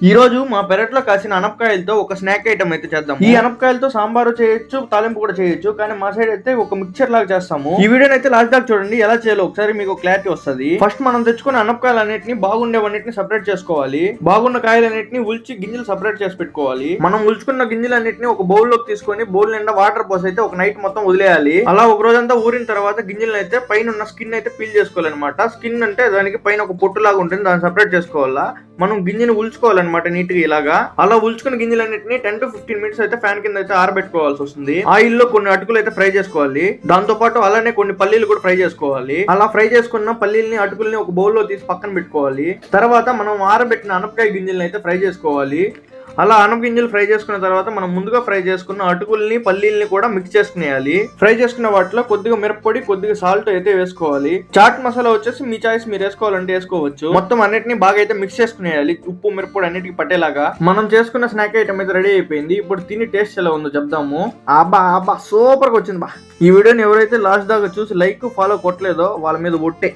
ఈ రోజు మా పెరట్లో కాసిన అనపకాయలతో ఒక స్నాక్ ఐటమ్ అయితే చేద్దాం. ఈ అనపకాయలతో సాంబారు చేయొచ్చు, తాలింపు కూడా చేయొచ్చు. కానీ మా సైడ్ అయితే ఒక మిక్చర్ లాగా చేస్తాము. ఈ వీడియోని అయితే లాస్ట్ దాకా చూడండి, ఎలా చేయాలో ఒకసారి మీకు క్లారిటీ వస్తుంది. ఫస్ట్ మనం తెచ్చుకున్న అనపకాయలు అన్నిటిని బాగుండేవన్నిటిని సెపరేట్ చేసుకోవాలి. బాగున్న కాయలన్నిటిని ఉల్చి గింజలు సెపరేట్ చేసి పెట్టుకోవాలి. మనం ఉల్చుకున్న గింజలన్నిటిని ఒక బౌల్ లోకి తీసుకొని బౌల్ నిండా వాటర్ పోసి అయితే ఒక నైట్ మొత్తం వదిలేయాలి. అలా ఒక రోజంతా ఊరిన తర్వాత గింజలను అయితే పైన ఉన్న స్కిన్ అయితే పీల్ చేసుకోవాలన్నమాట. స్కిన్ అంటే దానికి పైన ఒక పొట్టు లాగా ఉంటుంది, దాన్ని సెపరేట్ చేసుకోవాలా. మనం గింజను ఉల్చుకోవాలన్నమాట నీట్ గా. ఇలాగా అలా ఉల్చుకున్న గింజలన్నింటినీ 10 to 15 మినిట్స్ అయితే ఫ్యాన్ కింద అయితే ఆరబెట్టుకోవాల్సి వస్తుంది. ఆయిల్ లో కొన్ని అటుకులు అయితే ఫ్రై చేసుకోవాలి. దాంతో పాటు అలానే కొన్ని పల్లీలు కూడా ఫ్రై చేసుకోవాలి. అలా ఫ్రై చేసుకున్న పల్లీల్ని అటుకుల్ని ఒక బౌల్ లో తీసి పక్కన పెట్టుకోవాలి. తర్వాత మనం ఆరబెట్టిన అనపకాయ గింజల్ని అయితే ఫ్రై చేసుకోవాలి. అలా అనపగింజలు ఫ్రై చేసుకున్న తర్వాత మనం ముందుగా ఫ్రై చేసుకున్న అటుకుల్ని పల్లీల్ని కూడా మిక్స్ చేసుకునేయాలి. ఫ్రై చేసుకున్న వాటిలో కొద్దిగా మిరప్పొడి, కొద్దిగా సాల్ట్ అయితే వేసుకోవాలి. చాట్ మసాలా వచ్చేసి మీ చాయిస్, మీరు వేసుకోవాలంటే వేసుకోవచ్చు. మొత్తం అన్నిటిని బాగా అయితే మిక్స్ చేసుకునేయాలి, ఉప్పు మిరప్పొడి అన్నిటికి పట్టేలాగా. మనం చేసుకున్న స్నాక్ ఐటమ్ అయితే రెడీ అయిపోయింది. ఇప్పుడు తిని టేస్ట్ ఎలా ఉందో చెప్దాము. అబ్బా సూపర్ గా వచ్చింది బా. ఈ వీడియోని ఎవరైతే లాస్ట్ దాకా చూసి లైక్ ఫాలో కొట్టలేదో వాళ్ళ మీద ఒట్టే.